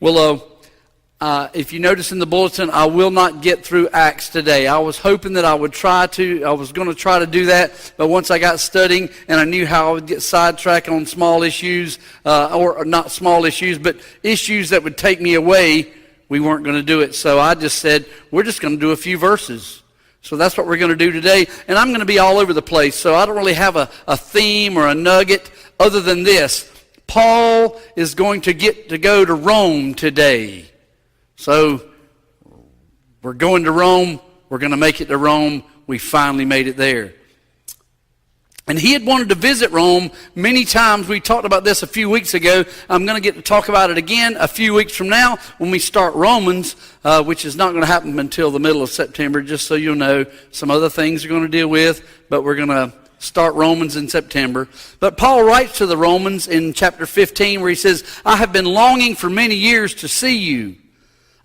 Well, if you notice in the bulletin, I will not get through Acts today. I was hoping that I was going to try to do that, but once I got studying and I knew how I would get sidetracked on small issues, or not small issues, but issues that would take me away, we weren't going to do it. So I just said, we're just going to do a few verses. So that's what we're going to do today. And I'm going to be all over the place, so I don't really have a theme or a nugget other than this. Paul is going to get to go to Rome today. So we're going to Rome. We're going to make it to Rome. We finally made it there. And he had wanted to visit Rome many times. We talked about this a few weeks ago. I'm going to get to talk about it again a few weeks from now when we start Romans, which is not going to happen until the middle of September, just so you'll know. Some other things we're going to deal with, but we're going to start Romans in September. But Paul writes to the Romans in chapter 15 where he says, I have been longing for many years to see you.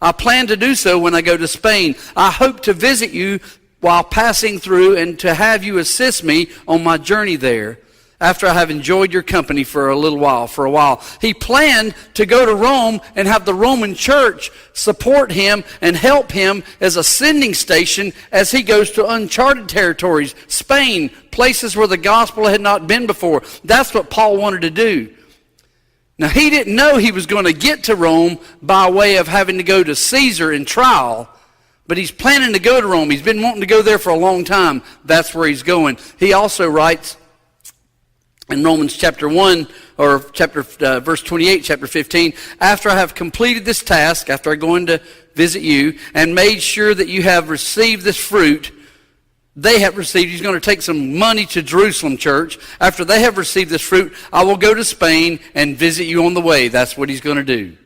I plan to do so when I go to Spain. I hope to visit you while passing through and to have you assist me on my journey there after I have enjoyed your company for a while. He planned to go to Rome and have the Roman church support him and help him as a sending station as he goes to uncharted territories, Spain, places where the gospel had not been before. That's what Paul wanted to do. Now, he didn't know he was going to get to Rome by way of having to go to Caesar in trial, but he's planning to go to Rome. He's been wanting to go there for a long time. That's where he's going. He also writes in Romans chapter 1, or verse 28, chapter 15, after I have completed this task, after I go in to visit you, and made sure that you have received this fruit, they have received, he's going to take some money to Jerusalem church. After they have received this fruit, I will go to Spain and visit you on the way. That's what he's going to do.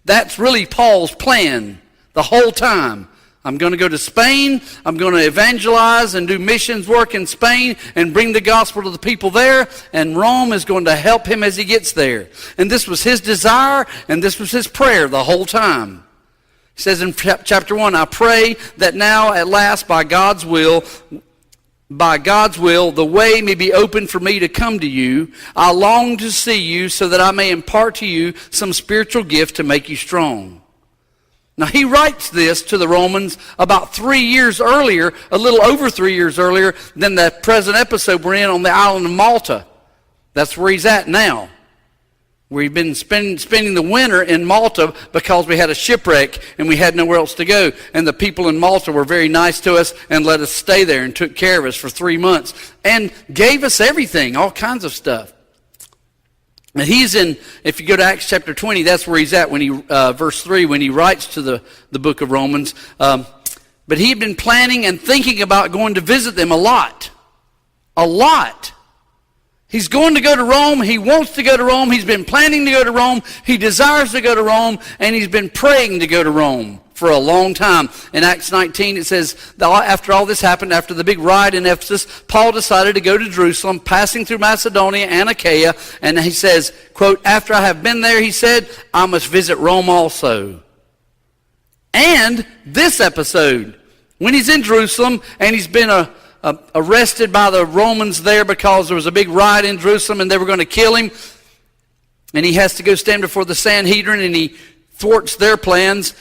That's really Paul's plan the whole time. I'm going to go to Spain, I'm going to evangelize and do missions work in Spain and bring the gospel to the people there, and Rome is going to help him as he gets there. And this was his desire, and this was his prayer the whole time. He says in chapter 1, I pray that now at last by God's will, the way may be open for me to come to you. I long to see you so that I may impart to you some spiritual gift to make you strong. Now, he writes this to the Romans about 3 years earlier, a little over 3 years earlier than the present episode we're in on the island of Malta. That's where he's at now. We've been spending the winter in Malta because we had a shipwreck and we had nowhere else to go. And the people in Malta were very nice to us and let us stay there and took care of us for 3 months and gave us everything, all kinds of stuff. And he's in, if you go to Acts chapter 20, that's where he's at when he, verse 3, when he writes to the book of Romans. But he had been planning and thinking about going to visit them a lot. A lot. He's going to go to Rome. He wants to go to Rome. He's been planning to go to Rome. He desires to go to Rome. And he's been praying to go to Rome for a long time. In Acts 19, it says, after all this happened, after the big riot in Ephesus, Paul decided to go to Jerusalem, passing through Macedonia and Achaia. And he says, quote, after I have been there, he said, I must visit Rome also. And this episode, when he's in Jerusalem and he's been arrested by the Romans there because there was a big riot in Jerusalem and they were going to kill him. And he has to go stand before the Sanhedrin and he thwarts their plans.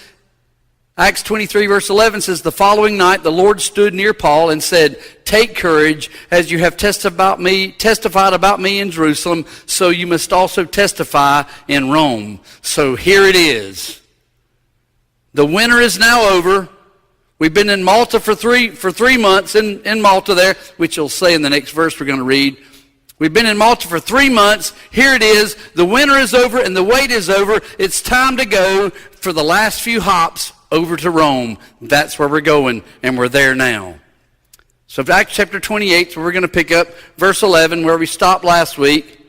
Acts 23 verse 11 says, the following night the Lord stood near Paul and said, take courage, as you have testified about me in Jerusalem, so you must also testify in Rome. So here it is. The winter is now over. We've been in Malta for three months, in Malta there, which you'll say in the next verse we're going to read. We've been in Malta for 3 months. Here it is. The winter is over and the wait is over. It's time to go for the last few hops over to Rome. That's where we're going, and we're there now. So Acts chapter 28, so we're going to pick up verse 11 where we stopped last week.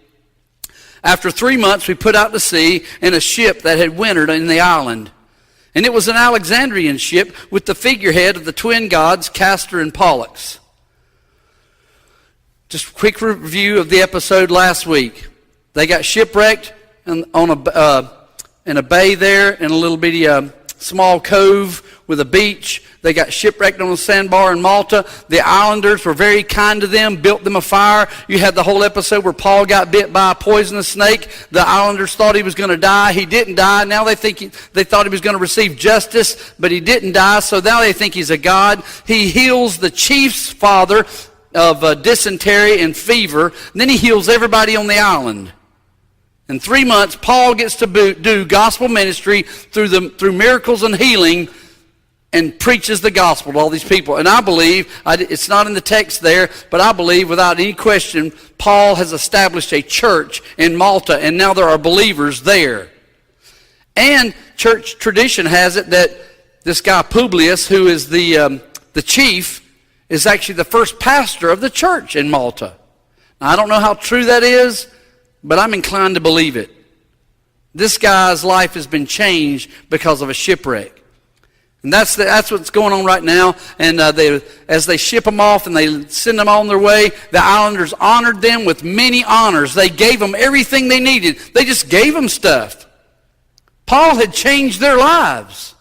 After 3 months, we put out to sea in a ship that had wintered in the island. And it was an Alexandrian ship with the figurehead of the twin gods, Castor and Pollux. Just a quick review of the episode last week. They got shipwrecked in a bay there in a little bitty small cove with a beach. They got shipwrecked on a sandbar in Malta. The islanders were very kind to them, built them a fire. You had the whole episode where Paul got bit by a poisonous snake. The islanders thought he was going to die. He didn't die. Now they thought he was going to receive justice, but he didn't die. So now they think he's a god. He heals the chief's father of dysentery and fever. And then he heals everybody on the island. In 3 months, Paul gets to do gospel ministry through miracles and healing, and preaches the gospel to all these people. And I believe, it's not in the text there, but I believe without any question, Paul has established a church in Malta, and now there are believers there. And church tradition has it that this guy Publius, who is the chief, is actually the first pastor of the church in Malta. Now, I don't know how true that is, but I'm inclined to believe it. This guy's life has been changed because of a shipwreck. And that's what's going on right now. And as they ship them off and they send them on their way, the islanders honored them with many honors. They gave them everything they needed. They just gave them stuff. Paul had changed their lives.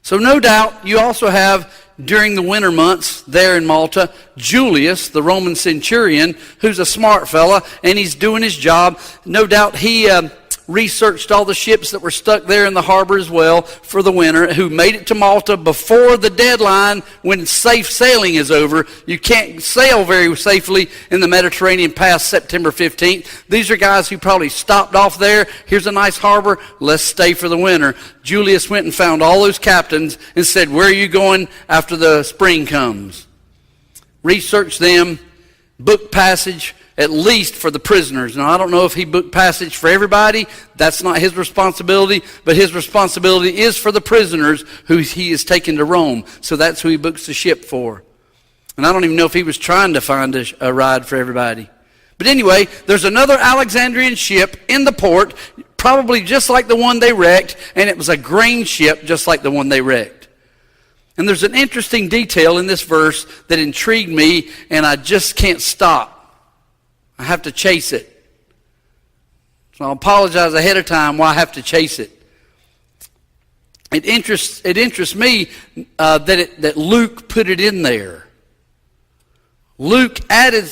So no doubt you also have, during the winter months there in Malta, Julius, the Roman centurion, who's a smart fella, and he's doing his job. No doubt he researched all the ships that were stuck there in the harbor as well for the winter, who made it to Malta before the deadline when safe sailing is over. You can't sail very safely in the Mediterranean past September 15th. These are guys who probably stopped off there. Here's a nice harbor. Let's stay for the winter. Julius went and found all those captains and said, where are you going after the spring comes? Research them, book passage, at least for the prisoners. Now, I don't know if he booked passage for everybody. That's not his responsibility, but his responsibility is for the prisoners who he is taking to Rome. So that's who he books the ship for. And I don't even know if he was trying to find a ride for everybody. But anyway, there's another Alexandrian ship in the port, probably just like the one they wrecked, and it was a grain ship just like the one they wrecked. And there's an interesting detail in this verse that intrigued me, and I just can't stop. I have to chase it. So I'll apologize ahead of time why I have to chase it. It interests me that Luke put it in there. Luke added,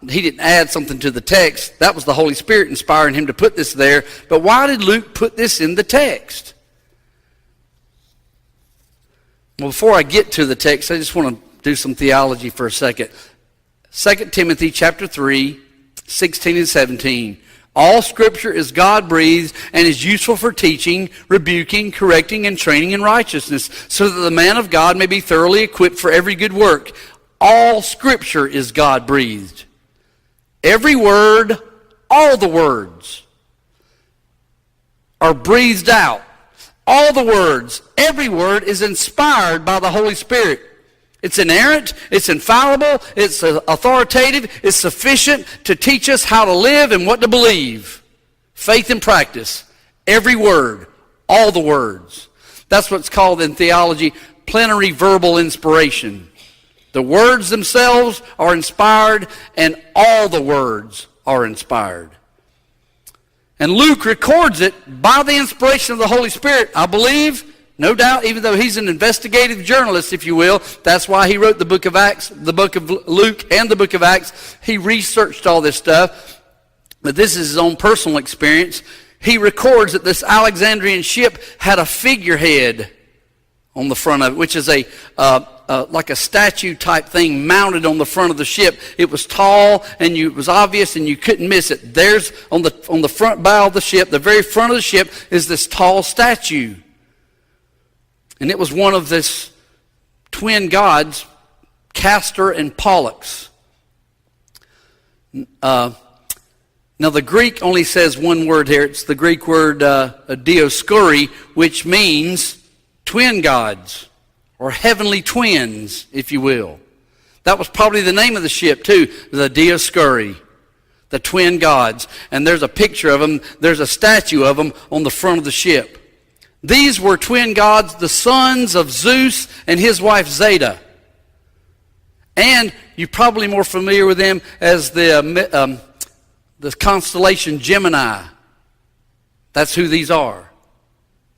he didn't add something to the text. That was the Holy Spirit inspiring him to put this there. But why did Luke put this in the text? Well, before I get to the text, I just want to do some theology for a second. 2 Timothy chapter 3, 16 and 17. All Scripture is God-breathed and is useful for teaching, rebuking, correcting, and training in righteousness, so that the man of God may be thoroughly equipped for every good work. All Scripture is God-breathed. Every word, all the words are breathed out. All the words, every word is inspired by the Holy Spirit. It's inerrant, it's infallible, it's authoritative, it's sufficient to teach us how to live and what to believe. Faith and practice. Every word, all the words. That's what's called in theology plenary verbal inspiration. The words themselves are inspired, and all the words are inspired. And Luke records it by the inspiration of the Holy Spirit, I believe. No doubt, even though he's an investigative journalist, if you will, that's why he wrote the book of Acts, the book of Luke, and the book of Acts. He researched all this stuff, but this is his own personal experience. He records that this Alexandrian ship had a figurehead on the front of it, which is like a statue type thing mounted on the front of the ship. It was tall, and it was obvious, and you couldn't miss it. There's on the front bow of the ship, the very front of the ship, is this tall statue. And it was one of this twin gods, Castor and Pollux. Now the Greek only says one word here. It's the Greek word Dioscuri, which means twin gods, or heavenly twins, if you will. That was probably the name of the ship too, the Dioscuri, the twin gods. And there's a picture of them, there's a statue of them on the front of the ship. These were twin gods, the sons of Zeus and his wife Zeta. And you're probably more familiar with them as the constellation Gemini. That's who these are.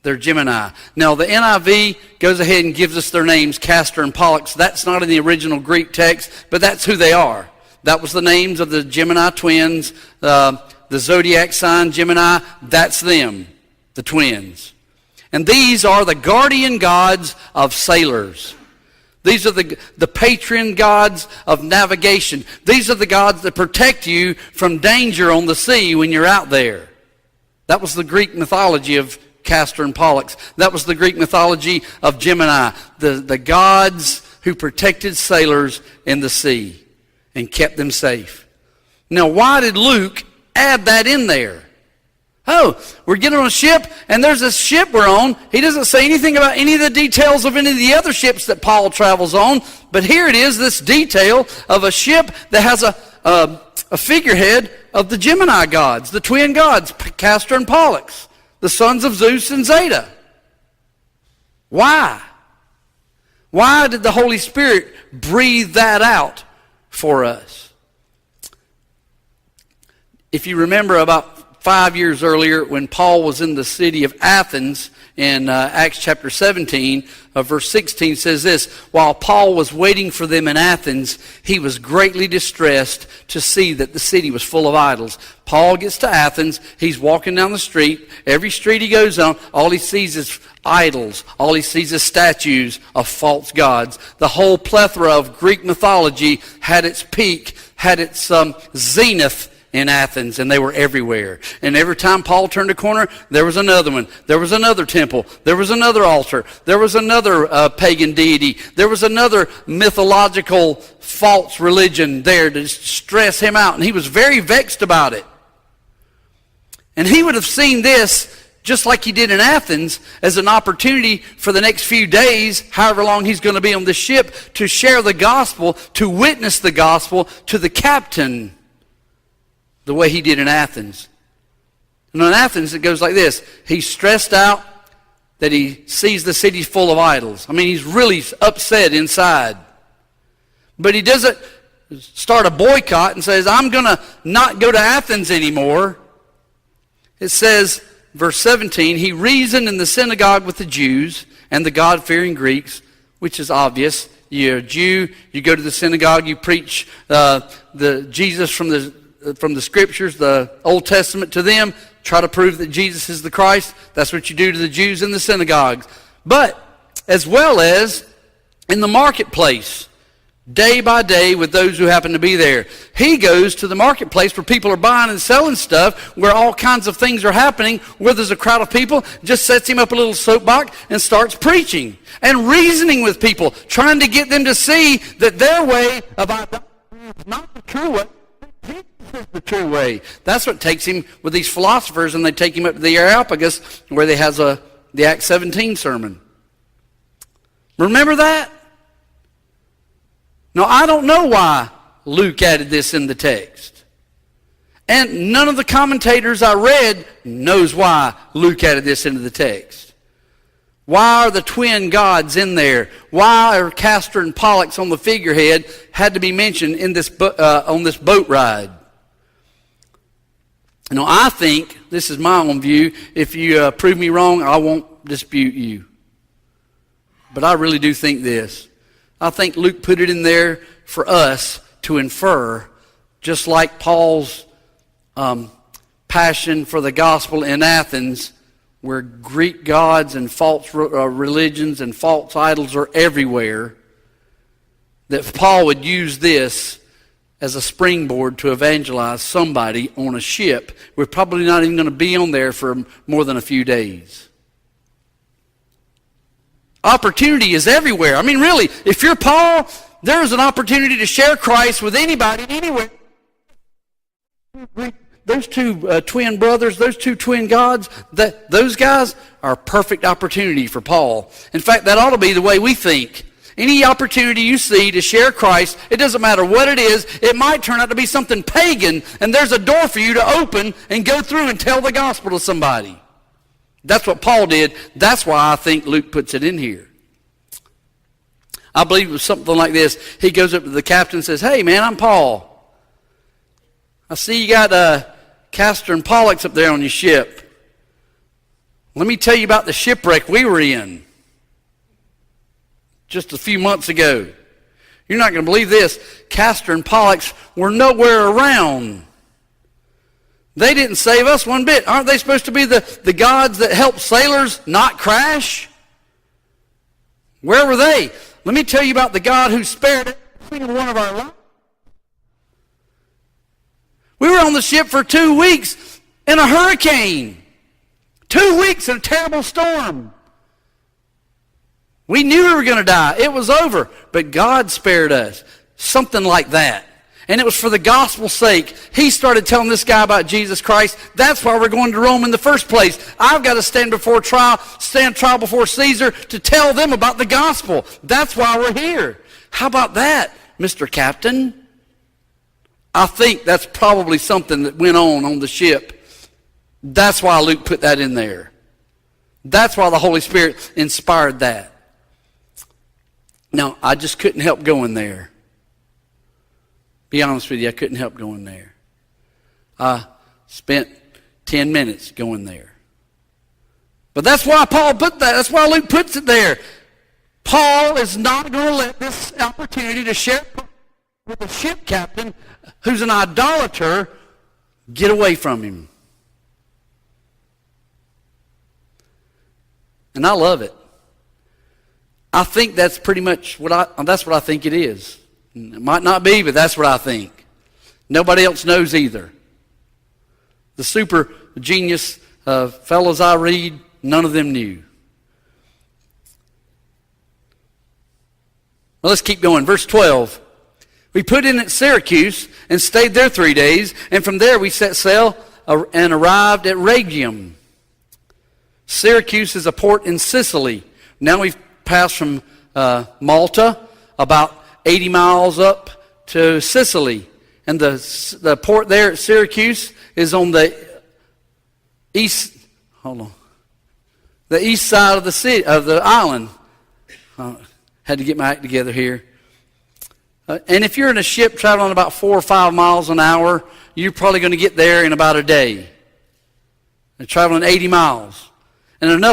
They're Gemini. Now, the NIV goes ahead and gives us their names, Castor and Pollux. That's not in the original Greek text, but that's who they are. That was the names of the Gemini twins, the zodiac sign Gemini. That's them, the twins. And these are the guardian gods of sailors. These are the patron gods of navigation. These are the gods that protect you from danger on the sea when you're out there. That was the Greek mythology of Castor and Pollux. That was the Greek mythology of Gemini, the gods who protected sailors in the sea and kept them safe. Now, why did Luke add that in there? Oh, we're getting on a ship, and there's this ship we're on. He doesn't say anything about any of the details of any of the other ships that Paul travels on, but here it is, this detail of a ship that has a figurehead of the Gemini gods, the twin gods, Castor and Pollux, the sons of Zeus and Zeta. Why? Why did the Holy Spirit breathe that out for us? If you remember, about 5 years earlier, when Paul was in the city of Athens, in Acts chapter 17, verse 16 says this, while Paul was waiting for them in Athens, he was greatly distressed to see that the city was full of idols. Paul gets to Athens, he's walking down the street, every street he goes on, all he sees is idols, all he sees is statues of false gods. The whole plethora of Greek mythology had its peak, had its zenith in Athens, and they were everywhere. And every time Paul turned a corner, there was another one. There was another temple. There was another altar. There was another pagan deity. There was another mythological false religion there to stress him out. And he was very vexed about it. And he would have seen this, just like he did in Athens, as an opportunity for the next few days, however long he's going to be on this ship, to share the gospel, to witness the gospel to the captain, the way he did in Athens. And in Athens, it goes like this. He's stressed out that he sees the city full of idols. I mean, he's really upset inside. But he doesn't start a boycott and says, I'm going to not go to Athens anymore. It says, verse 17, he reasoned in the synagogue with the Jews and the God-fearing Greeks, which is obvious. You're a Jew, you go to the synagogue, you preach the Jesus from the scriptures, the Old Testament to them, try to prove that Jesus is the Christ. That's what you do to the Jews in the synagogues. But as well as in the marketplace, day by day with those who happen to be there. He goes to the marketplace where people are buying and selling stuff, where all kinds of things are happening, where there's a crowd of people, just sets him up a little soapbox and starts preaching and reasoning with people, trying to get them to see that their way of idolatry is not the true way. Jesus is the true way. That's what takes him with these philosophers, and they take him up to the Areopagus where they has the Acts 17 sermon. Remember that? Now, I don't know why Luke added this in the text. And none of the commentators I read knows why Luke added this into the text. Why are the twin gods in there? Why are Castor and Pollux on the figurehead had to be mentioned in this on this boat ride? Now, I think, this is my own view, if you prove me wrong, I won't dispute you. But I really do think this. I think Luke put it in there for us to infer, just like Paul's passion for the gospel in Athens, where Greek gods and false religions and false idols are everywhere, that Paul would use this as a springboard to evangelize somebody on a ship. We're probably not even going to be on there for more than a few days. Opportunity is everywhere. I mean, really, if you're Paul, there's an opportunity to share Christ with anybody, anywhere. Those two twin brothers, those two twin gods, those guys are a perfect opportunity for Paul. In fact, that ought to be the way we think. Any opportunity you see to share Christ, it doesn't matter what it is, it might turn out to be something pagan, and there's a door for you to open and go through and tell the gospel to somebody. That's what Paul did. That's why I think Luke puts it in here. I believe it was something like this. He goes up to the captain and says, hey, man, I'm Paul. I see you got Castor and Pollux up there on your ship. Let me tell you about the shipwreck we were in just a few months ago. You're not going to believe this. Castor and Pollux were nowhere around. They didn't save us one bit. Aren't they supposed to be the gods that help sailors not crash? Where were they? Let me tell you about the God who spared every single one of our lives. We were on the ship for 2 weeks in a hurricane. 2 weeks in a terrible storm. We knew we were going to die. It was over. But God spared us. Something like that. And it was for the gospel's sake. He started telling this guy about Jesus Christ. That's why we're going to Rome in the first place. I've got to stand trial before Caesar to tell them about the gospel. That's why we're here. How about that, Mr. Captain? I think that's probably something that went on the ship. That's why Luke put that in there. That's why the Holy Spirit inspired that. Now, I just couldn't help going there. Be honest with you, I couldn't help going there. I spent 10 minutes going there. But that's why Paul put that. That's why Luke puts it there. Paul is not going to let this opportunity to share with a ship captain who's an idolater get away from him. And I love it. I think that's pretty much that's what I think it is. It might not be, but that's what I think. Nobody else knows either. The super genius fellows I read, none of them knew. Well, let's keep going. Verse 12. We put in at Syracuse and stayed there 3 days, and from there we set sail and arrived at Rhegium. Syracuse is a port in Sicily. Now we've passed from Malta about 80 miles up to Sicily. And the port there at Syracuse is on the east side of the city, of the island. Had to get my act together here. And if you're in a ship traveling about 4 or 5 miles an hour, you're probably going to get there in about a day. They're traveling 80 miles. And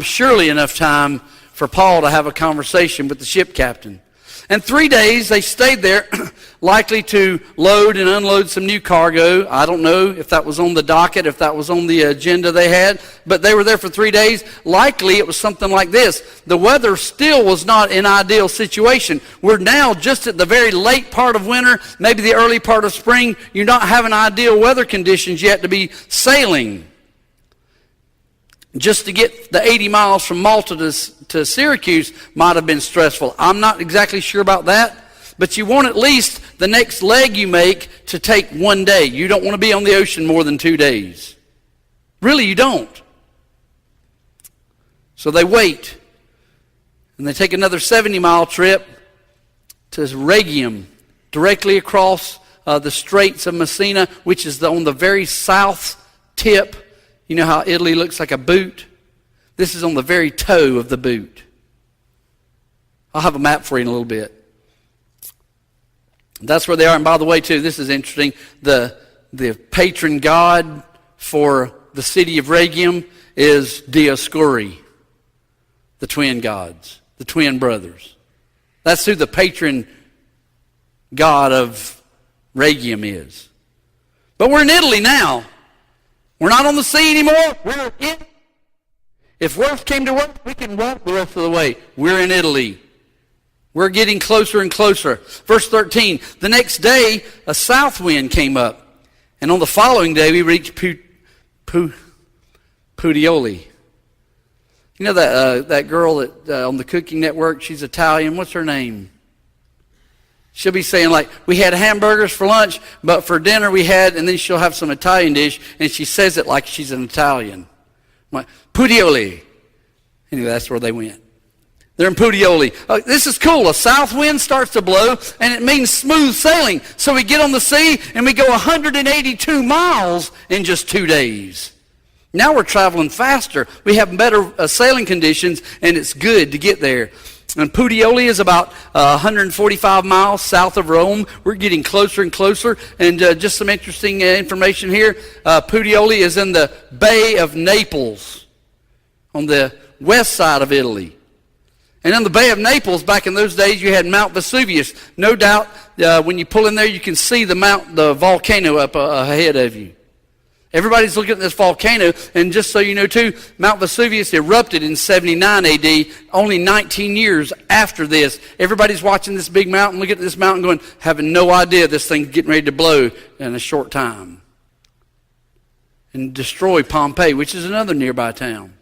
surely enough time for Paul to have a conversation with the ship captain. And 3 days they stayed there, likely to load and unload some new cargo. I don't know if that was on the docket, if that was on the agenda they had, but they were there for 3 days. Likely it was something like this. The weather still was not an ideal situation. We're now just at the very late part of winter, maybe the early part of spring. You're not having ideal weather conditions yet to be sailing. Just to get the 80 miles from Malta to Syracuse might have been stressful. I'm not exactly sure about that, but you want at least the next leg you make to take 1 day. You don't want to be on the ocean more than 2 days. Really, you don't. So they wait, and they take another 70-mile trip to Rhegium, directly across the Straits of Messina, which is on the very south tip. You know how Italy looks like a boot? This is on the very toe of the boot. I'll have a map for you in a little bit. That's where they are. And by the way, too, this is interesting. The patron god for the city of Rhegium is Dioscuri, the twin gods, the twin brothers. That's who the patron god of Rhegium is. But we're in Italy now. We're not on the sea anymore. We're in. If worst came to worst, we can walk the rest of the way. We're in Italy. We're getting closer and closer. Verse 13, the next day a south wind came up, and on the following day we reached Puteoli. You know that girl that on the Cooking Network, she's Italian. What's her name? She'll be saying like, we had hamburgers for lunch, but for dinner we had, and then she'll have some Italian dish, and she says it like she's an Italian. Like, Puteoli. Anyway, that's where they went. They're in Puteoli. This is cool. A south wind starts to blow, and it means smooth sailing. So we get on the sea, and we go 182 miles in just 2 days. Now we're traveling faster. We have better sailing conditions, and it's good to get there. And Puteoli is about 145 miles south of Rome. We're getting closer and closer. And just some interesting information here. Puteoli is in the Bay of Naples. on the west side of Italy. And in the Bay of Naples, back in those days, you had Mount Vesuvius. No doubt, when you pull in there, you can see the volcano up ahead of you. Everybody's looking at this volcano, and just so you know too, Mount Vesuvius erupted in 79 AD, only 19 years after this. Everybody's watching this big mountain, looking at this mountain going, having no idea this thing's getting ready to blow in a short time. And destroy Pompeii, which is another nearby town.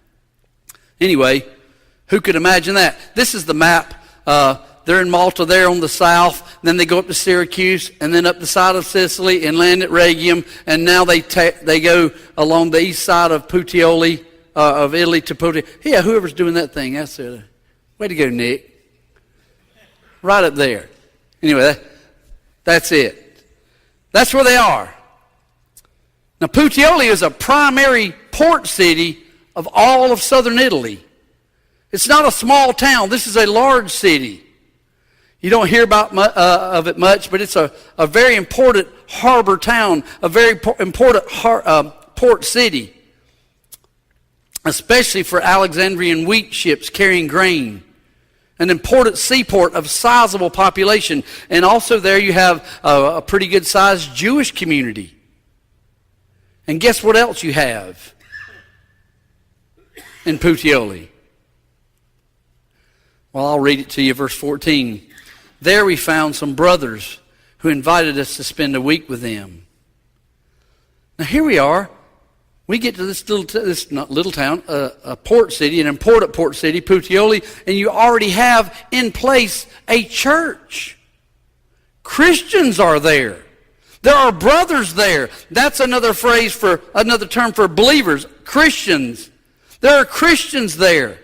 Anyway, who could imagine that? This is the map. They're in Malta there on the south. Then they go up to Syracuse and then up the side of Sicily and land at Rhegium. And now they go along the east side of Puteoli, of Italy to Puteoli. Yeah, whoever's doing that thing, that's it. Way to go, Nick. Right up there. Anyway, that's it. That's where they are. Now, Puteoli is a primary port city of all of southern Italy. It's not a small town. This is a large city. You don't hear of it much, but it's a very important harbor town, a very important port city, especially for Alexandrian wheat ships carrying grain. An important seaport of sizable population. And also there you have a pretty good-sized Jewish community. And guess what else you have in Puteoli? Well, I'll read it to you, verse 14. There we found some brothers who invited us to spend a week with them. Now here we are. We get to this little town, a port city, an important port city, Puteoli, and you already have in place a church. Christians are there. There are brothers there. That's another term for believers, Christians. There are Christians there.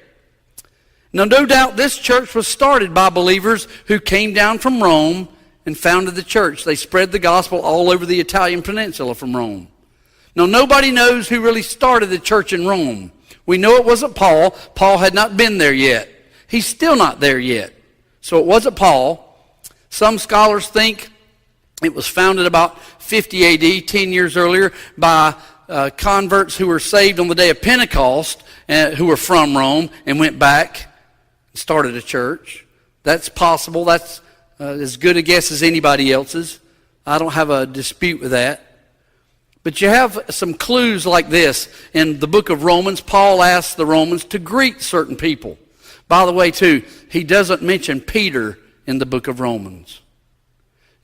Now, no doubt this church was started by believers who came down from Rome and founded the church. They spread the gospel all over the Italian peninsula from Rome. Now, nobody knows who really started the church in Rome. We know it wasn't Paul. Paul had not been there yet. He's still not there yet. So it wasn't Paul. Some scholars think it was founded about 50 AD, 10 years earlier, by converts who were saved on the day of Pentecost, who were from Rome and went back and started a church. That's possible. That's as good a guess as anybody else's. I don't have a dispute with that. But you have some clues like this. In the book of Romans, Paul asks the Romans to greet certain people. By the way, too, he doesn't mention Peter in the book of Romans.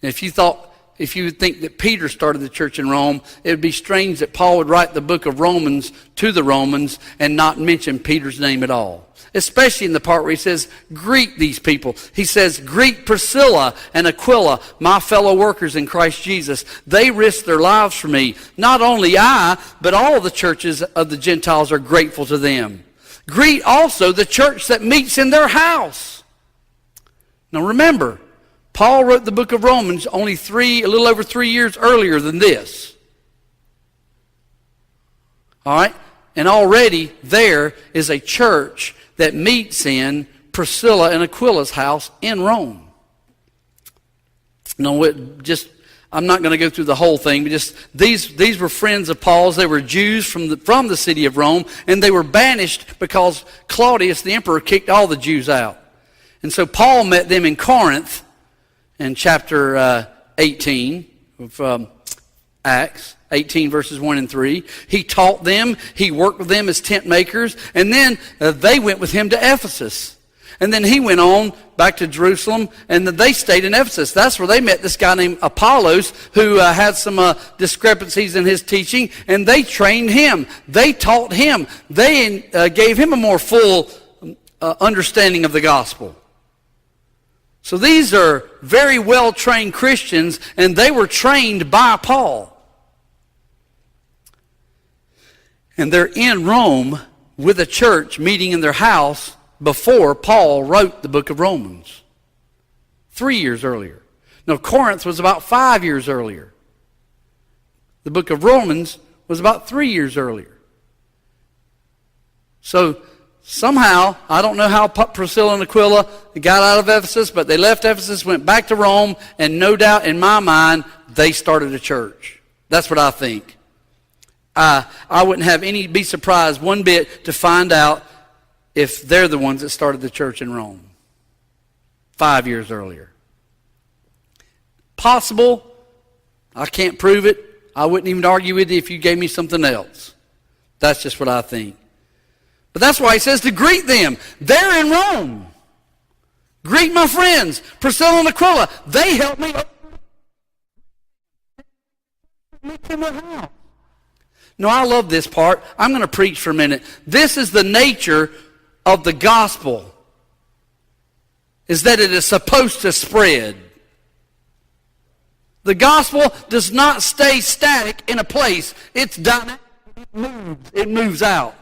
And if you think that Peter started the church in Rome, it would be strange that Paul would write the book of Romans to the Romans and not mention Peter's name at all. Especially in the part where he says, greet these people. He says, greet Priscilla and Aquila, my fellow workers in Christ Jesus. They risked their lives for me. Not only I, but all of the churches of the Gentiles are grateful to them. Greet also the church that meets in their house. Now remember, Paul wrote the book of Romans a little over 3 years earlier than this. All right? And already there is a church that meets in Priscilla and Aquila's house in Rome. No, I'm not going to go through the whole thing, but just these were friends of Paul's. They were Jews from the city of Rome, and they were banished because Claudius, the emperor, kicked all the Jews out. And so Paul met them in Corinth in chapter 18 of Acts. 18 verses 1 and 3. He taught them. He worked with them as tent makers. And then they went with him to Ephesus. And then he went on back to Jerusalem, and then they stayed in Ephesus. That's where they met this guy named Apollos, who had some discrepancies in his teaching, and they trained him. They taught him. They gave him a more full understanding of the gospel. So these are very well-trained Christians, and they were trained by Paul. And they're in Rome with a church meeting in their house before Paul wrote the book of Romans. 3 years earlier. Now, Corinth was about 5 years earlier. The book of Romans was about 3 years earlier. So, somehow, I don't know how Priscilla and Aquila got out of Ephesus, but they left Ephesus, went back to Rome, and no doubt in my mind, they started a church. That's what I think. I wouldn't be surprised one bit to find out if they're the ones that started the church in Rome 5 years earlier. Possible. I can't prove it. I wouldn't even argue with you if you gave me something else. That's just what I think. But that's why he says to greet them. They're in Rome. Greet my friends, Priscilla and Aquila. They helped me in their house. No, I love this part. I'm going to preach for a minute. This is the nature of the gospel, is that it is supposed to spread. The gospel does not stay static in a place. It's dynamic. It moves out.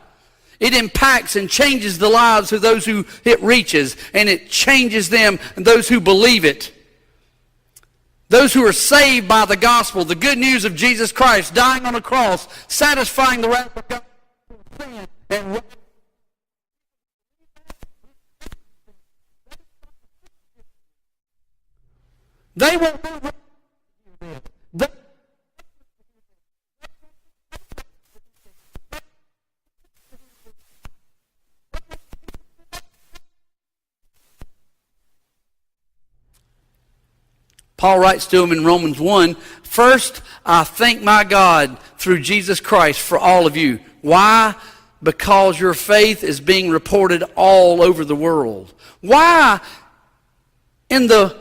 It impacts and changes the lives of those who it reaches, and it changes them and those who believe it. Those who are saved by the gospel, the good news of Jesus Christ dying on a cross, satisfying the wrath of God, and they won't move. Paul writes to them in Romans 1, first, I thank my God through Jesus Christ for all of you. Why? Because your faith is being reported all over the world. Why? In the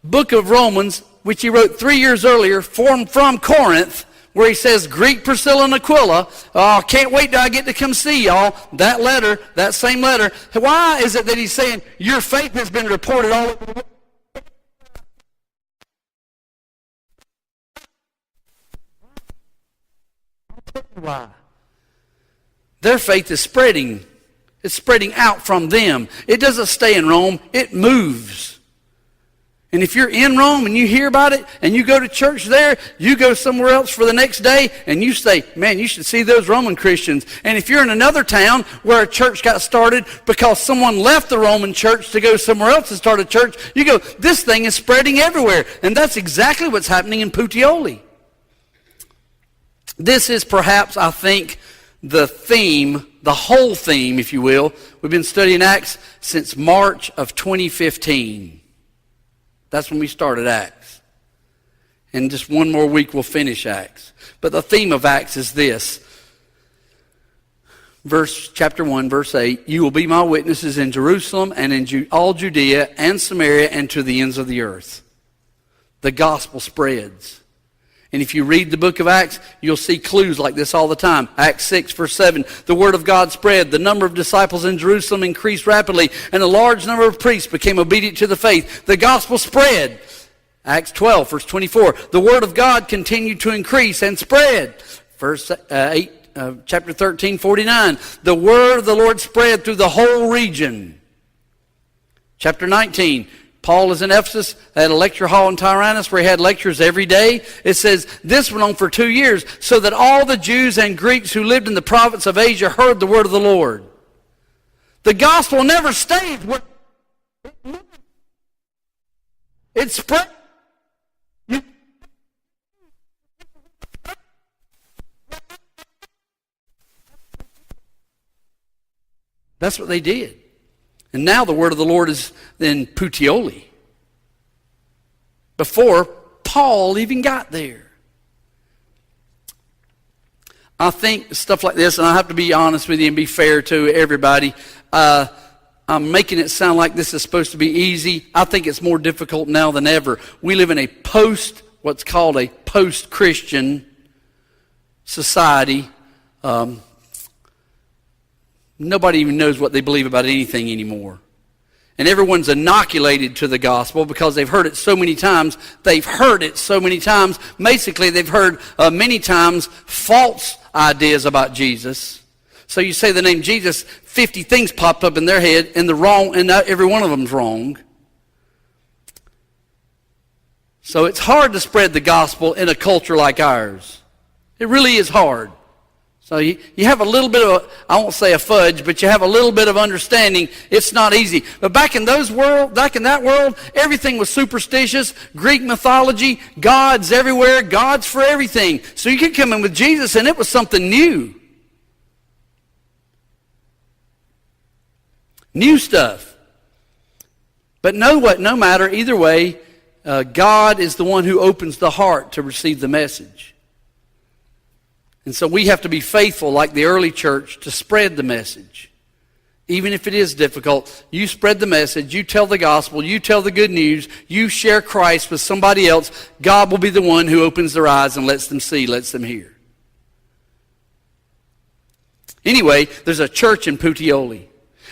book of Romans, which he wrote 3 years earlier, from Corinth, where he says, greet Priscilla and Aquila. Oh, can't wait till I get to come see y'all. That letter, that same letter. Why is it that he's saying, your faith has been reported all over the world? Why? Their faith is spreading. It's spreading out from them. It doesn't stay in Rome. It moves. And if you're in Rome and you hear about it and you go to church there, you go somewhere else for the next day and you say, man, you should see those Roman Christians. And if you're in another town where a church got started because someone left the Roman church to go somewhere else and start a church, you go, this thing is spreading everywhere. And that's exactly what's happening in Puteoli. This is perhaps, I think, the theme, the whole theme, if you will. We've been studying Acts since March of 2015. That's when we started Acts. And just one more week we'll finish Acts. But the theme of Acts is this. Chapter 1, verse 8, you will be my witnesses in Jerusalem and in all Judea and Samaria and to the ends of the earth. The gospel spreads. And if you read the book of Acts, you'll see clues like this all the time. Acts 6, verse 7, the word of God spread. The number of disciples in Jerusalem increased rapidly, and a large number of priests became obedient to the faith. The gospel spread. Acts 12, verse 24, the word of God continued to increase and spread. Chapter 13, 49, the word of the Lord spread through the whole region. Chapter 19, Paul is in Ephesus, had a lecture hall in Tyrannus where he had lectures every day. It says, this went on for 2 years, so that all the Jews and Greeks who lived in the province of Asia heard the word of the Lord. The gospel never stays where it spread. That's what they did. And now the word of the Lord is in Puteoli. Before Paul even got there. I think stuff like this, and I have to be honest with you and be fair to everybody. I'm making it sound like this is supposed to be easy. I think it's more difficult now than ever. We live in what's called a post-Christian society. Nobody even knows what they believe about anything anymore. And everyone's inoculated to the gospel because they've heard it so many times. Basically, they've heard many times false ideas about Jesus. So you say the name Jesus, 50 things popped up in their head, and every one of them's wrong. So it's hard to spread the gospel in a culture like ours. It really is hard. So you have a little bit of, I won't say a fudge, but you have a little bit of understanding. It's not easy. But back in that world, everything was superstitious, Greek mythology, gods everywhere, gods for everything. So you could come in with Jesus and it was something new. new stuff. But no matter, either way, God is the one who opens the heart to receive the message. And so we have to be faithful, like the early church, to spread the message. Even if it is difficult, you spread the message, you tell the gospel, you tell the good news, you share Christ with somebody else. God will be the one who opens their eyes and lets them see, lets them hear. Anyway, there's a church in Puteoli,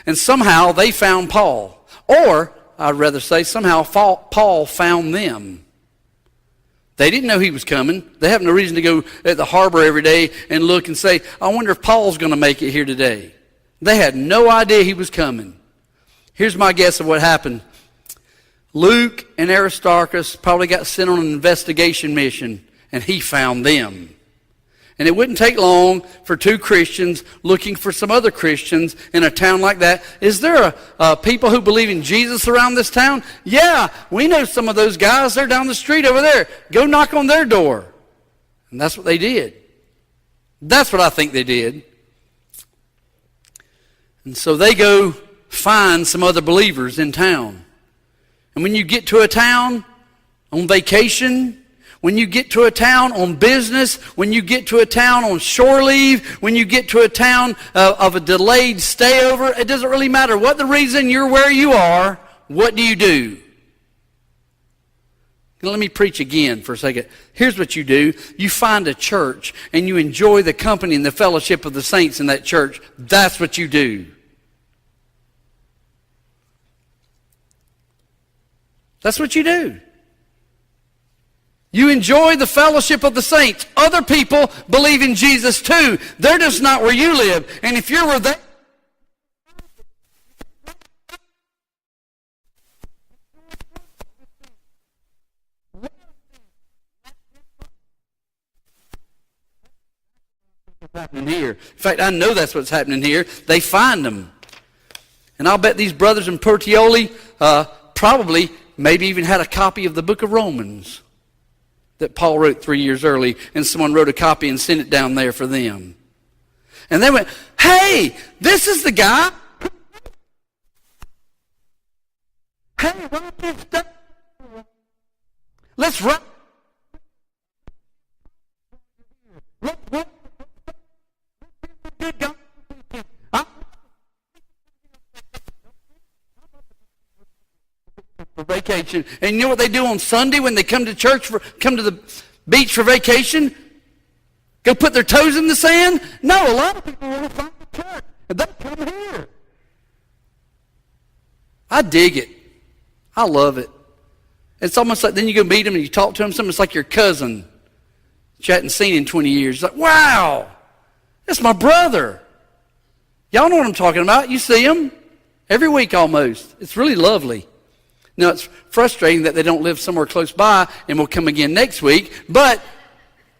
and somehow they found Paul. Or, I'd rather say, somehow Paul found them. They didn't know he was coming. They have no reason to go at the harbor every day and look and say, I wonder if Paul's going to make it here today. They had no idea he was coming. Here's my guess of what happened. Luke and Aristarchus probably got sent on an investigation mission, and he found them. And it wouldn't take long for two Christians looking for some other Christians in a town like that. Is there people who believe in Jesus around this town? Yeah, we know some of those guys. They're down the street over there. Go knock on their door. And that's what they did. That's what I think they did. And so they go find some other believers in town. And when you get to a town on vacation, when you get to a town on business, when you get to a town on shore leave, when you get to a town of a delayed stayover, it doesn't really matter what the reason you're where you are, what do? Now, let me preach again for a second. Here's what you do. You find a church and you enjoy the company and the fellowship of the saints in that church. That's what you do. That's what you do. You enjoy the fellowship of the saints. Other people believe in Jesus too. They're just not where you live. And if you're where they... happening here. In fact, I know that's what's happening here. They find them. And I'll bet these brothers in Puteoli probably maybe even had a copy of the book of Romans that Paul wrote 3 years early, and someone wrote a copy and sent it down there for them. And they went, hey, this is the guy. Hey, write this down. Let's write. Good God. For vacation. And you know what they do on Sunday when they come to church, come to the beach for vacation? Go put their toes in the sand? No, a lot of people want to find the church. And they come here. I dig it. I love it. It's almost like then you go meet them and you talk to them. It's like your cousin that you hadn't seen in 20 years. It's like, wow, that's my brother. Y'all know what I'm talking about. You see them every week almost. It's really lovely. Now, it's frustrating that they don't live somewhere close by and will come again next week, but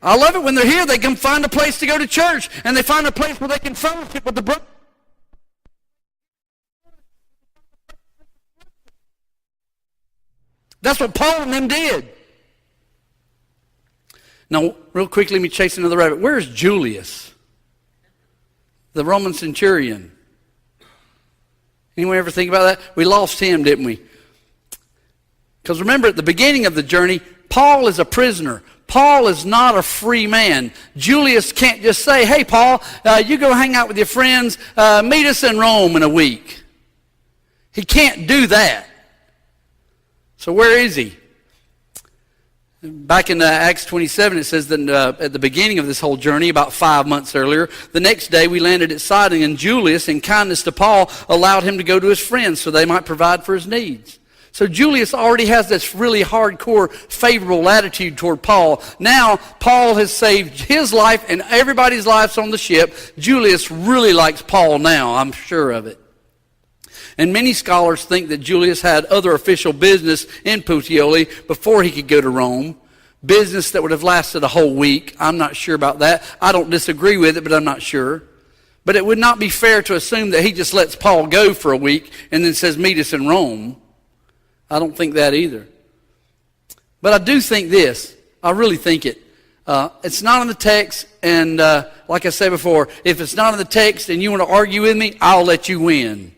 I love it when they're here. They can find a place to go to church, and they find a place where they can fellowship with the brothers. That's what Paul and them did. Now, real quickly, let me chase another rabbit. Where's Julius, the Roman centurion? Anyone ever think about that? We lost him, didn't we? Because remember, at the beginning of the journey, Paul is a prisoner. Paul is not a free man. Julius can't just say, hey, Paul, you go hang out with your friends. Meet us in Rome in a week. He can't do that. So where is he? Back in Acts 27, it says that at the beginning of this whole journey, about 5 months earlier, the next day we landed at Sidon, and Julius, in kindness to Paul, allowed him to go to his friends so they might provide for his needs. So Julius already has this really hardcore, favorable attitude toward Paul. Now, Paul has saved his life and everybody's lives on the ship. Julius really likes Paul now, I'm sure of it. And many scholars think that Julius had other official business in Puteoli before he could go to Rome. Business that would have lasted a whole week. I'm not sure about that. I don't disagree with it, but I'm not sure. But it would not be fair to assume that he just lets Paul go for a week and then says, meet us in Rome. I don't think that either. But I do think this. I really think it. It's not in the text, and like I said before, if it's not in the text and you want to argue with me, I'll let you win.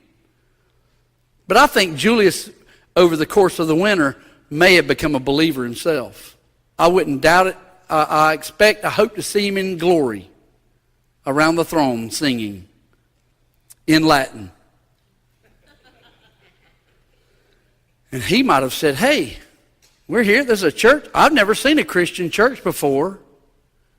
But I think Julius, over the course of the winter, may have become a believer himself. I wouldn't doubt it. I hope to see him in glory around the throne singing in Latin. And he might have said, hey, we're here. There's a church. I've never seen a Christian church before.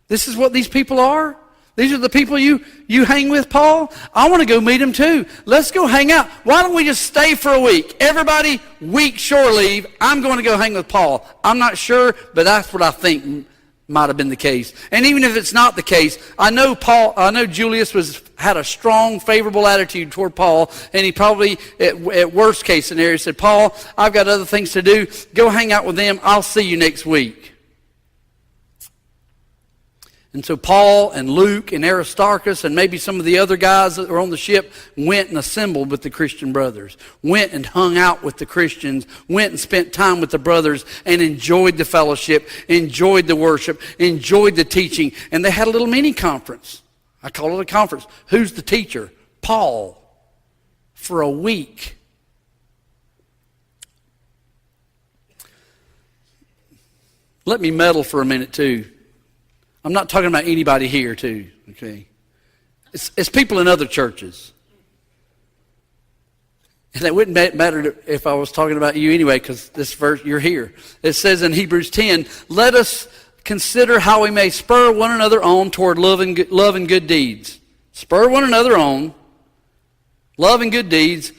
This is what these people are? These are the people you hang with, Paul? I want to go meet them too. Let's go hang out. Why don't we just stay for a week? Everybody, week shore leave. I'm going to go hang with Paul. I'm not sure, but that's what I think might have been the case. And even if it's not the case, I know Julius had a strong, favorable attitude toward Paul, and he probably, at worst case scenario, said, Paul, I've got other things to do. Go hang out with them. I'll see you next week. And so Paul and Luke and Aristarchus and maybe some of the other guys that were on the ship went and assembled with the Christian brothers, went and hung out with the Christians, went and spent time with the brothers and enjoyed the fellowship, enjoyed the worship, enjoyed the teaching. And they had a little mini conference. I call it a conference. Who's the teacher? Paul. For a week. Let me meddle for a minute too. I'm not talking about anybody here, too, okay? It's people in other churches. And it wouldn't matter if I was talking about you anyway, because this verse, you're here. It says in Hebrews 10, let us consider how we may spur one another on toward love and good deeds. Spur one another on, love and good deeds.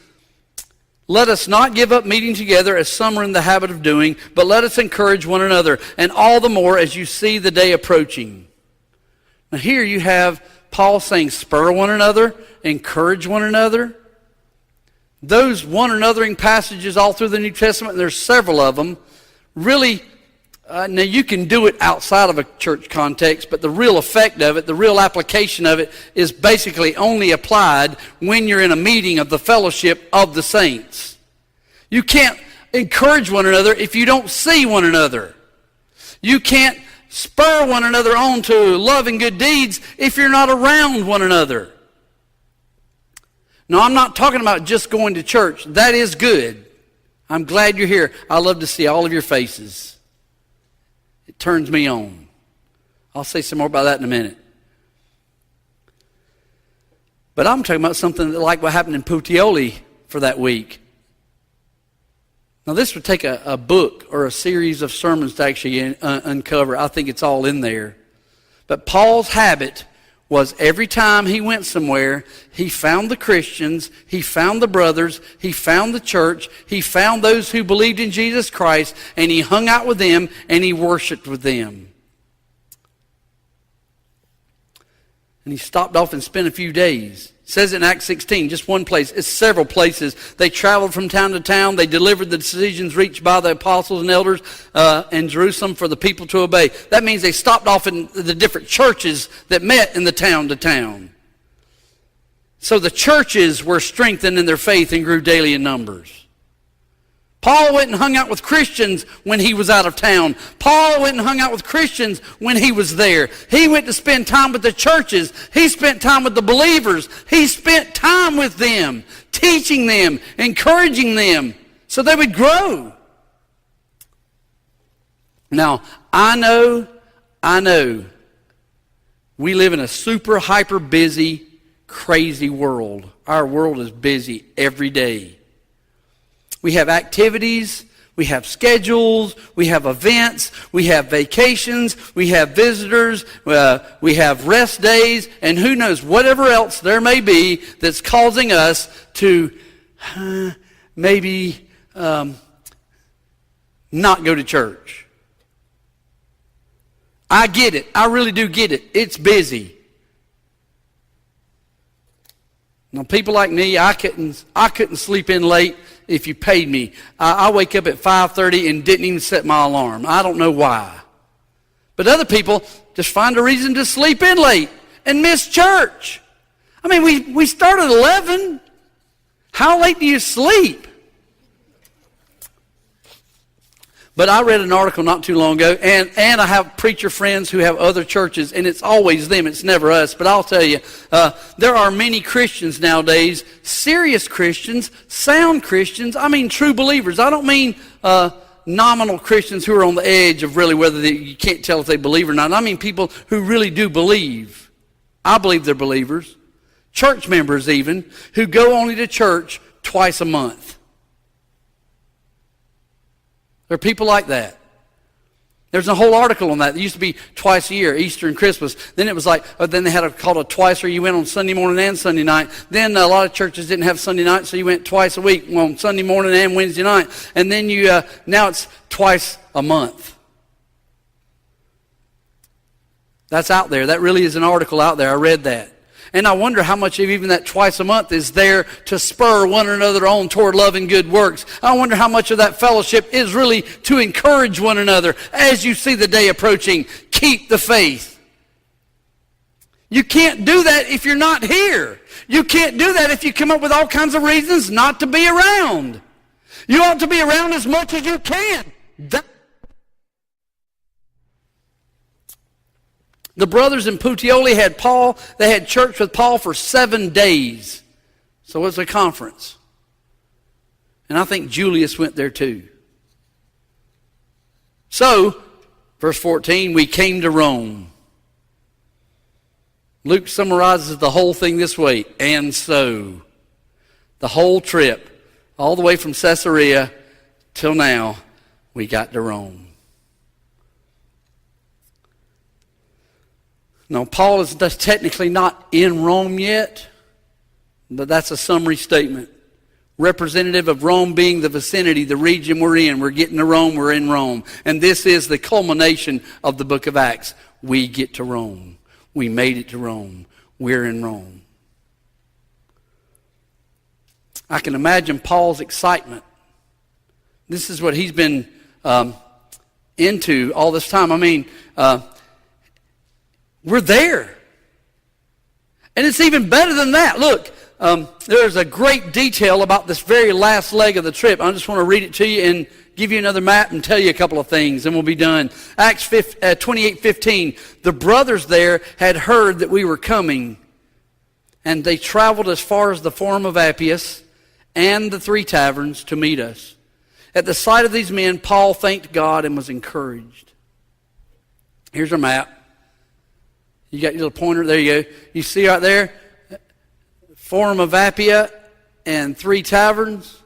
Let us not give up meeting together as some are in the habit of doing, but let us encourage one another, and all the more as you see the day approaching. Now here you have Paul saying, spur one another, encourage one another. Those one anothering passages all through the New Testament, and there's several of them, really, now you can do it outside of a church context, but the real effect of it, the real application of it is basically only applied when you're in a meeting of the fellowship of the saints. You can't encourage one another if you don't see one another. You can't spur one another on to love and good deeds if you're not around one another. Now, I'm not talking about just going to church. That is good. I'm glad you're here. I love to see all of your faces. It turns me on. I'll say some more about that in a minute. But I'm talking about something like what happened in Puteoli for that week. Now, this would take a book or a series of sermons to actually uncover. I think it's all in there. But Paul's habit was every time he went somewhere, he found the Christians, he found the brothers, he found the church, he found those who believed in Jesus Christ, and he hung out with them and he worshiped with them. And he stopped off and spent a few days. It says in Acts 16, just one place. It's several places. They traveled from town to town. They delivered the decisions reached by the apostles and elders in Jerusalem for the people to obey. That means they stopped off in the different churches that met in the town to town. So the churches were strengthened in their faith and grew daily in numbers. Paul went and hung out with Christians when he was out of town. Paul went and hung out with Christians when he was there. He went to spend time with the churches. He spent time with the believers. He spent time with them, teaching them, encouraging them so they would grow. Now, I know, we live in a super, hyper busy, crazy world. Our world is busy every day. We have activities, we have schedules, we have events, we have vacations, we have visitors, we have rest days, and who knows, whatever else there may be that's causing us to maybe not go to church. I get it. I really do get it. It's busy. Now, people like me, I couldn't sleep in late if you paid me. I wake up at 5:30 and didn't even set my alarm. I don't know why. But other people just find a reason to sleep in late and miss church. I mean, we start at 11. How late do you sleep? But I read an article not too long ago, and I have preacher friends who have other churches, and it's always them, it's never us. But I'll tell you, there are many Christians nowadays, serious Christians, sound Christians, I mean true believers. I don't mean nominal Christians who are on the edge of really whether you can't tell if they believe or not. I mean people who really do believe. I believe they're believers. Church members even, who go only to church twice a month. There are people like that. There's a whole article on that. It used to be twice a year, Easter and Christmas. Then it was like, then they had called a twice, or you went on Sunday morning and Sunday night. Then a lot of churches didn't have Sunday night, so you went twice a week, on Sunday morning and Wednesday night. And then now it's twice a month. That's out there. That really is an article out there. I read that. And I wonder how much of even that twice a month is there to spur one another on toward love and good works. I wonder how much of that fellowship is really to encourage one another as you see the day approaching. Keep the faith. You can't do that if you're not here. You can't do that if you come up with all kinds of reasons not to be around. You ought to be around as much as you can. The brothers in Puteoli they had church with Paul for 7 days. So it was a conference. And I think Julius went there too. So, verse 14, we came to Rome. Luke summarizes the whole thing this way. And so, the whole trip, all the way from Caesarea till now, we got to Rome. Now, Paul is technically not in Rome yet, but that's a summary statement. Representative of Rome being the vicinity, the region we're in. We're getting to Rome, we're in Rome. And this is the culmination of the book of Acts. We get to Rome. We made it to Rome. We're in Rome. I can imagine Paul's excitement. This is what he's been into all this time. I mean, we're there. And it's even better than that. Look, there's a great detail about this very last leg of the trip. I just want to read it to you and give you another map and tell you a couple of things, and we'll be done. Acts 28:15. The brothers there had heard that we were coming, and they traveled as far as the Forum of Appius and the 3 taverns to meet us. At the sight of these men, Paul thanked God and was encouraged. Here's our map. You got your little pointer. There you go. You see right there? Forum of Appia and 3 taverns.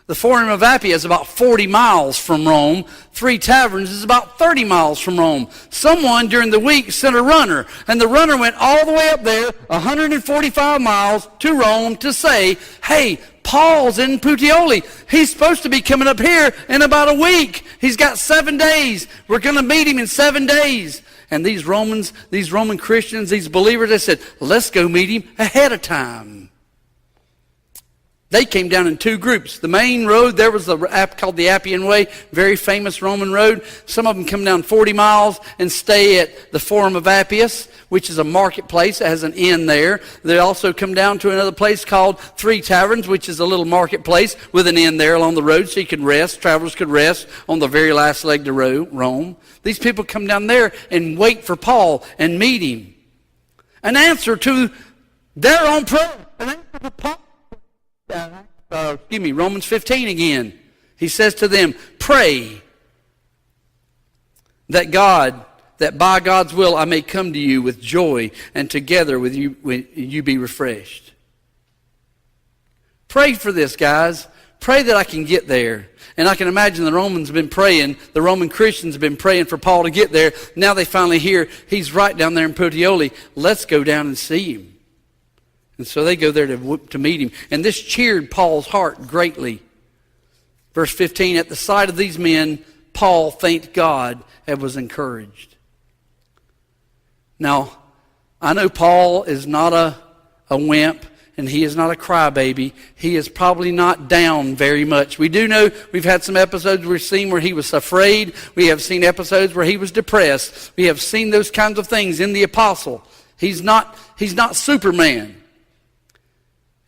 The Forum of Appia is about 40 miles from Rome. 3 taverns is about 30 miles from Rome. Someone during the week sent a runner, and the runner went all the way up there, 145 miles to Rome to say, hey, Paul's in Puteoli. He's supposed to be coming up here in about a week. He's got 7 days. We're going to meet him in 7 days. And these Roman Christians, these believers, they said, let's go meet him ahead of time. They came down in 2 groups. The main road, there was the called the Appian Way, very famous Roman road. Some of them come down 40 miles and stay at the Forum of Appius, which is a marketplace. It has an inn there. They also come down to another place called 3 Taverns, which is a little marketplace with an inn there along the road so you could rest. Travelers could rest on the very last leg to Rome. These people come down there and wait for Paul and meet him. An answer to their own prayer. An answer to Paul. Romans 15 again. He says to them, pray that by God's will I may come to you with joy, and together with you be refreshed. Pray for this, guys. Pray that I can get there. And I can imagine the Romans have been praying, the Roman Christians have been praying for Paul to get there. Now they finally hear he's right down there in Puteoli. Let's go down and see him. And so they go there to meet him. And this cheered Paul's heart greatly. Verse 15, at the sight of these men, Paul thanked God and was encouraged. Now, I know Paul is not a wimp, and he is not a crybaby. He is probably not down very much. We do know we've had some episodes we've seen where he was afraid. We have seen episodes where he was depressed. We have seen those kinds of things in the apostle. He's not Superman.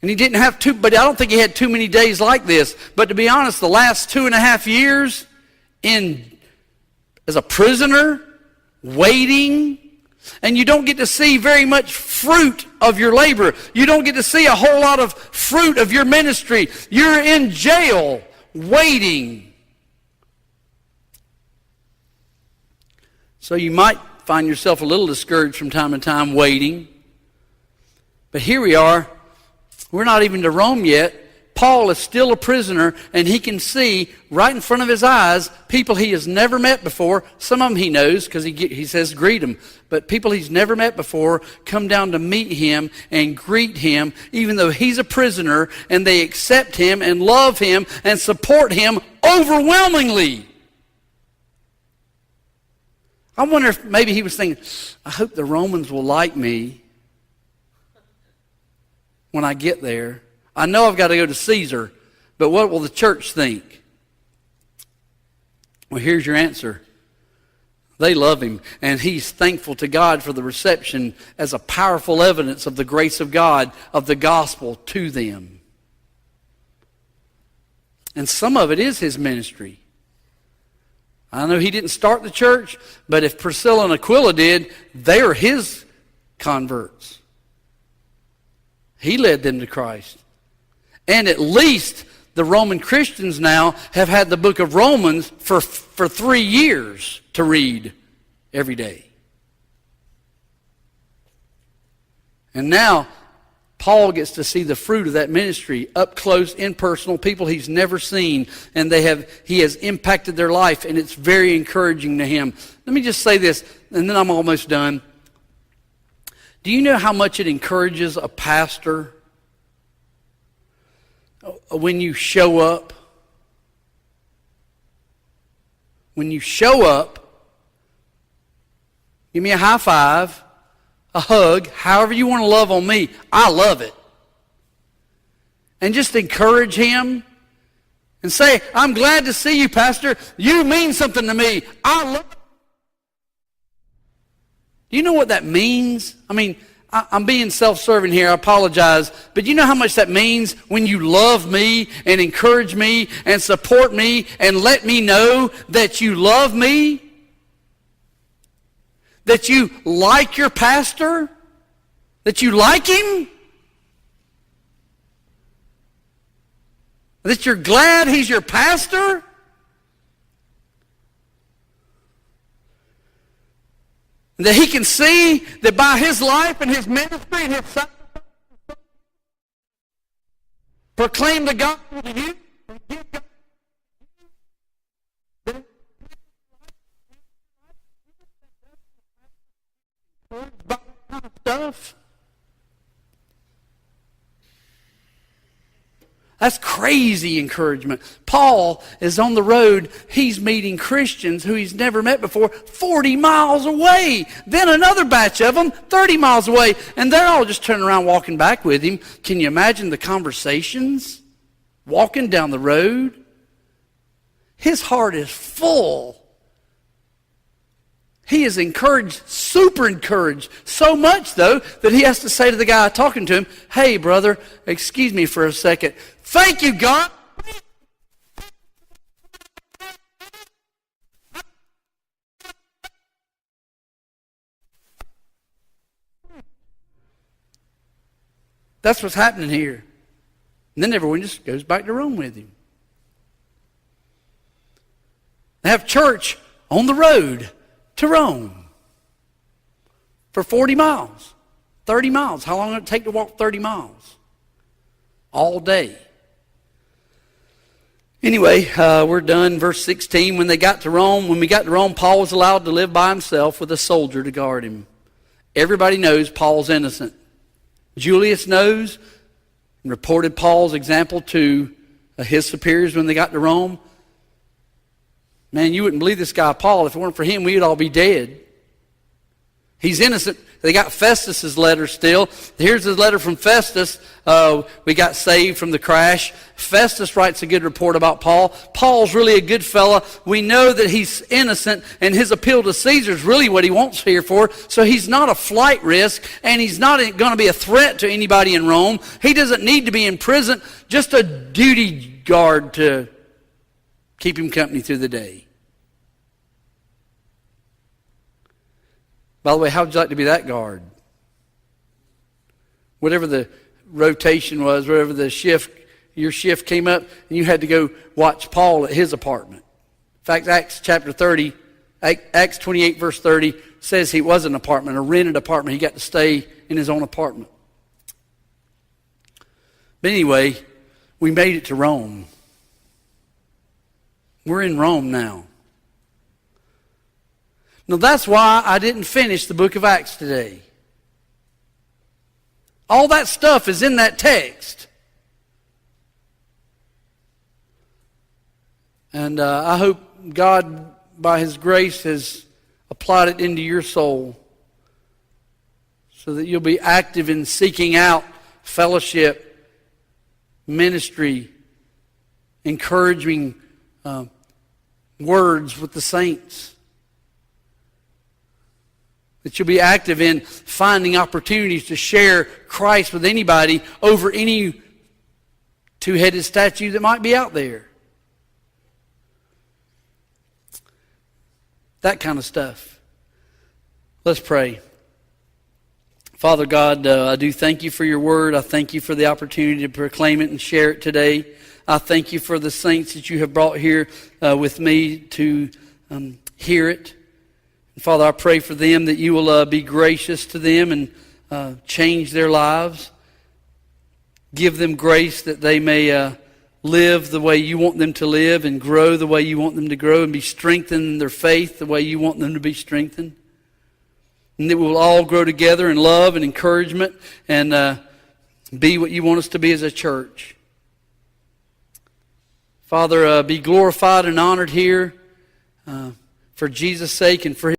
And he didn't have but I don't think he had too many days like this. But to be honest, the last 2.5 years, as a prisoner, waiting, and you don't get to see very much fruit of your labor. You don't get to see a whole lot of fruit of your ministry. You're in jail, waiting. So you might find yourself a little discouraged from time to time waiting. But here we are. We're not even to Rome yet. Paul is still a prisoner, and he can see right in front of his eyes people he has never met before. Some of them he knows because he says greet them. But people he's never met before come down to meet him and greet him, even though he's a prisoner, and they accept him and love him and support him overwhelmingly. I wonder if maybe he was thinking, I hope the Romans will like me when I get there. I know I've got to go to Caesar, but what will the church think? Well, here's your answer. They love him, and he's thankful to God for the reception as a powerful evidence of the grace of God, of the gospel to them. And some of it is his ministry. I know he didn't start the church, but if Priscilla and Aquila did, they are his converts. He led them to Christ. And at least the Roman Christians now have had the book of Romans for 3 years to read every day. And now Paul gets to see the fruit of that ministry up close, impersonal, people he's never seen, and he has impacted their life, and it's very encouraging to him. Let me just say this, and then I'm almost done. Do you know how much it encourages a pastor when you show up? When you show up, give me a high five, a hug, however you want to love on me. I love it. And just encourage him and say, I'm glad to see you, Pastor. You mean something to me. I love it. Do you know what that means? I mean, I'm being self-serving here. I apologize. But you know how much that means when you love me and encourage me and support me and let me know that you love me? That you like your pastor? That you like him? That you're glad he's your pastor? That he can see that by his life and his ministry and his sacrifice, proclaim the gospel to you. Stuff. That's crazy encouragement. Paul is on the road. He's meeting Christians who he's never met before 40 miles away. Then another batch of them 30 miles away. And they're all just turning around walking back with him. Can you imagine the conversations? Walking down the road. His heart is full. He is encouraged, super encouraged, so much though that he has to say to the guy talking to him, hey brother, excuse me for a second. Thank you, God. That's what's happening here. And then everyone just goes back to Rome with him. They have church on the road to Rome for 40 miles, 30 miles. How long did it take to walk 30 miles? All day. Anyway, we're done. Verse 16, when we got to Rome, Paul was allowed to live by himself with a soldier to guard him. Everybody knows Paul's innocent. Julius knows and reported Paul's example to his superiors when they got to Rome. Man, you wouldn't believe this guy Paul. If it weren't for him, we'd all be dead. He's innocent. They got Festus's letter still. Here's his letter from Festus. We got saved from the crash. Festus writes a good report about Paul. Paul's really a good fella. We know that he's innocent, and his appeal to Caesar is really what he wants here for. So he's not a flight risk, and he's not going to be a threat to anybody in Rome. He doesn't need to be in prison, just a duty guard to keep him company through the day. By the way, how would you like to be that guard? Whatever the rotation was, whatever the shift, your shift came up, and you had to go watch Paul at his apartment. In fact, Acts 28 verse 30 says he was an apartment, a rented apartment. He got to stay in his own apartment. But anyway, we made it to Rome. We're in Rome now. Now that's why I didn't finish the book of Acts today. All that stuff is in that text. And I hope God, by His grace, has applied it into your soul so that you'll be active in seeking out fellowship, ministry, encouraging words with the saints. That you'll be active in finding opportunities to share Christ with anybody over any two-headed statue that might be out there. That kind of stuff. Let's pray. Father God, I do thank you for your word. I thank you for the opportunity to proclaim it and share it today. I thank you for the saints that you have brought here with me to hear it. And Father, I pray for them that you will be gracious to them and change their lives. Give them grace that they may live the way you want them to live and grow the way you want them to grow and be strengthened in their faith the way you want them to be strengthened. And that we will all grow together in love and encouragement and be what you want us to be as a church. Father, be glorified and honored here for Jesus' sake and for His